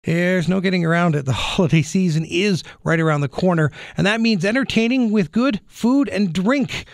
There's no getting around it. The holiday season is right around the corner, and that means entertaining with good food and drink.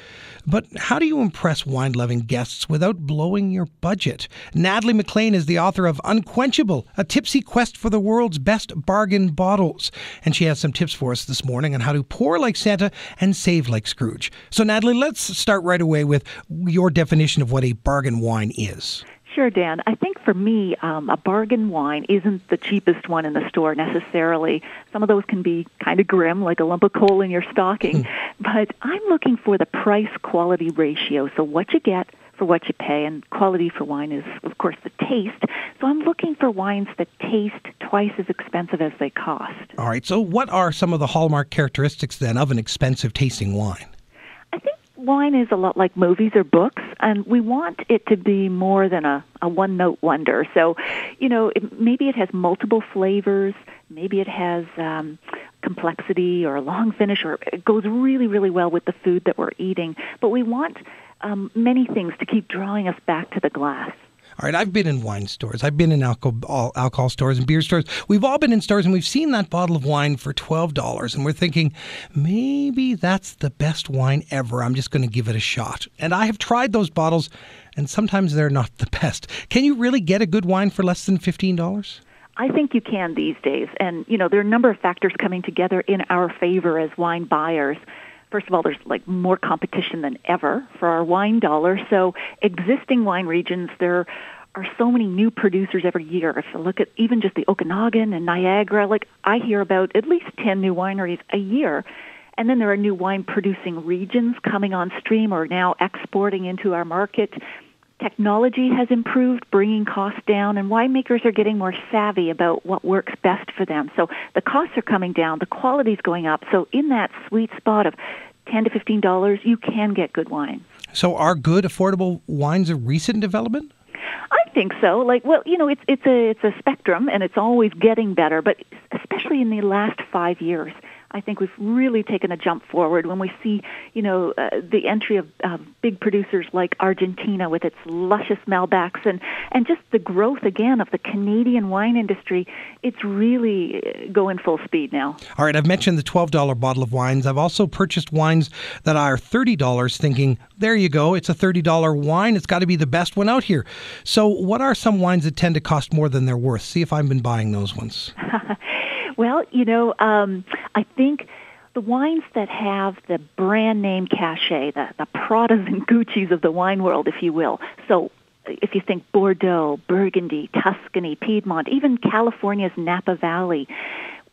But how do you impress wine-loving guests without blowing your budget? Natalie McLean is the author of Unquenchable, a tipsy quest for the world's best bargain bottles. And she has some tips for us this morning on how to pour like Santa and save like Scrooge. So Natalie, let's start right away with your definition of what a bargain wine is. Sure, Dan. I think for me, a bargain wine isn't the cheapest one in the store necessarily. Some of those can be kind of grim, like a lump of coal in your stocking. But I'm looking for the price-quality ratio, so what you get for what you pay, and quality for wine is, of course, the taste. So I'm looking for wines that taste twice as expensive as they cost. All right, so what are some of the hallmark characteristics, then, of an expensive-tasting wine? I think wine is a lot like movies or books, and we want it to be more than a one-note wonder. So, maybe it has multiple flavors, maybe it has complexity or a long finish, or it goes really, really well with the food that we're eating. But we want many things to keep drawing us back to the glass. All right, I've been in wine stores. I've been in alcohol stores and beer stores. We've all been in stores and we've seen that bottle of wine for $12 and we're thinking, maybe that's the best wine ever. I'm just going to give it a shot. And I have tried those bottles and sometimes they're not the best. Can you really get a good wine for less than $15? I think you can these days. And, there are a number of factors coming together in our favor as wine buyers. First of all, there's more competition than ever for our wine dollar. So existing wine regions, there are so many new producers every year. If you look at even just the Okanagan and Niagara, I hear about at least 10 new wineries a year. And then there are new wine-producing regions coming on stream or now exporting into our market. Technology has improved, bringing costs down, and winemakers are getting more savvy about what works best for them. So the costs are coming down, the quality's going up. So in that sweet spot of $10 to $15, you can get good wine. So are good, affordable wines a recent development? I think so. It's a spectrum, and it's always getting better, but especially in the last 5 years. I think we've really taken a jump forward when we see, the entry of big producers like Argentina with its luscious Malbecs and just the growth again of the Canadian wine industry. It's really going full speed now. All right, I've mentioned the $12 bottle of wines. I've also purchased wines that are $30 thinking, there you go, it's a $30 wine. It's got to be the best one out here. So what are some wines that tend to cost more than they're worth? See if I've been buying those ones. Well, I think the wines that have the brand name cachet, the Pradas and Guccis of the wine world, if you will. So if you think Bordeaux, Burgundy, Tuscany, Piedmont, even California's Napa Valley,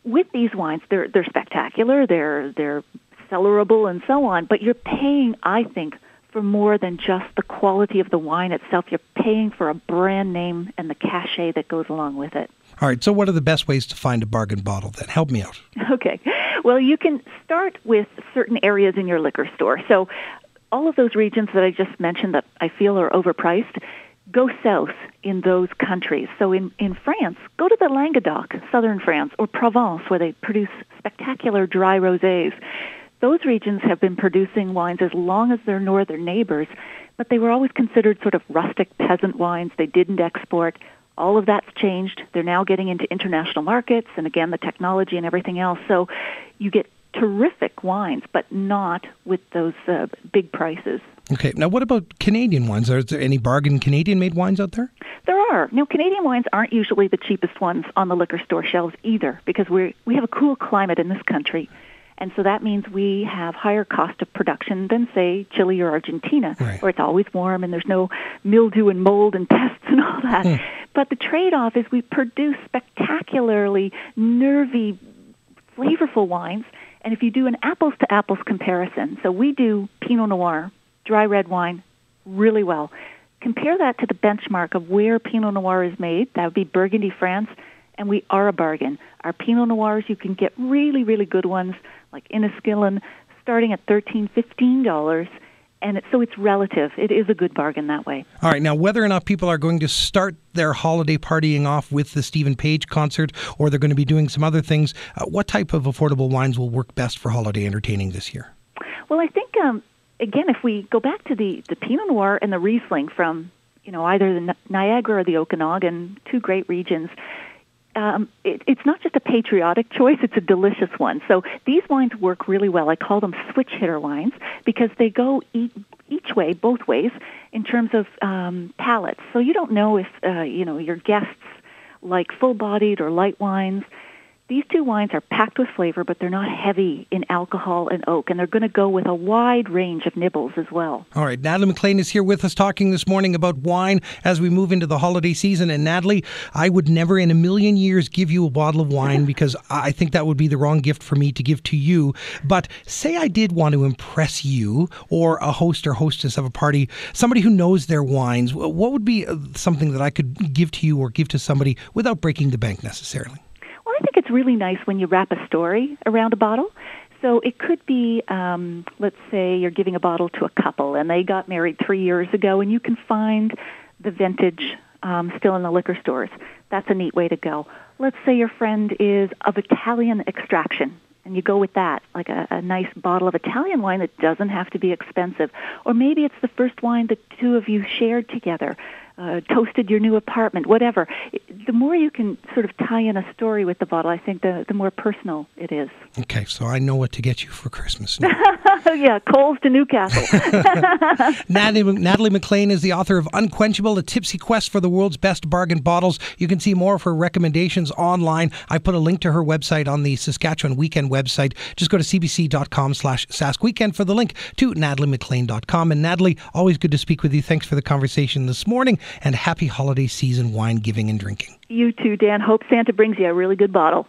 with these wines, they're spectacular, they're cellarable and so on, but you're paying, I think, for more than just the quality of the wine itself. You're paying for a brand name and the cachet that goes along with it. All right, so what are the best ways to find a bargain bottle then? Help me out. Okay. Well, you can start with certain areas in your liquor store. So all of those regions that I just mentioned that I feel are overpriced, go south in those countries. So in France, go to the Languedoc, southern France, or Provence, where they produce spectacular dry rosés. Those regions have been producing wines as long as their northern neighbors, but they were always considered sort of rustic peasant wines. They didn't export. All of that's changed. They're now getting into international markets, and again, the technology and everything else. So you get terrific wines, but not with those big prices. Okay. Now, what about Canadian wines? Is there any bargain Canadian-made wines out there? There are. Now, Canadian wines aren't usually the cheapest ones on the liquor store shelves either, because we have a cool climate in this country. And so that means we have higher cost of production than, say, Chile or Argentina, right, where it's always warm and there's no mildew and mold and pests and all that. But the trade-off is we produce spectacularly nervy, flavorful wines. And if you do an apples-to-apples comparison, so we do Pinot Noir, dry red wine, really well. Compare that to the benchmark of where Pinot Noir is made. That would be Burgundy, France, and we are a bargain. Our Pinot Noirs, you can get really, really good ones, like Inniskillen, starting at $13, $15, and so it's relative. It is a good bargain that way. All right, now whether or not people are going to start their holiday partying off with the Stephen Page concert, or they're going to be doing some other things, what type of affordable wines will work best for holiday entertaining this year? Well, I think, again, if we go back to the Pinot Noir and the Riesling from, either the Niagara or the Okanagan, two great regions, it's not just a patriotic choice, it's a delicious one. So these wines work really well. I call them switch hitter wines because they go each way, both ways, in terms of palates. So you don't know if, your guests like full-bodied or light wines. These two wines are packed with flavor, but they're not heavy in alcohol and oak, and they're going to go with a wide range of nibbles as well. All right, Natalie McLean is here with us talking this morning about wine as we move into the holiday season. And Natalie, I would never in a million years give you a bottle of wine because I think that would be the wrong gift for me to give to you. But say I did want to impress you or a host or hostess of a party, somebody who knows their wines, what would be something that I could give to you or give to somebody without breaking the bank necessarily? I think it's really nice when you wrap a story around a bottle. So it could be, let's say you're giving a bottle to a couple and they got married 3 years ago and you can find the vintage still in the liquor stores. That's a neat way to go. Let's say your friend is of Italian extraction and you go with that, like a nice bottle of Italian wine that doesn't have to be expensive. Or maybe it's the first wine the two of you shared together. Toasted your new apartment, whatever. The more you can sort of tie in a story with the bottle, I think the more personal it is. Okay, so I know what to get you for Christmas now. Yeah, Coles to Newcastle. Natalie McLean is the author of Unquenchable, A Tipsy Quest for the World's Best Bargain Bottles. You can see more of her recommendations online. I put a link to her website on the Saskatchewan Weekend website. Just go to cbc.com/saskweekend for the link to nataliemclean.com. And Natalie, always good to speak with you. Thanks for the conversation this morning. And happy holiday season wine giving and drinking. You too, Dan. Hope Santa brings you a really good bottle.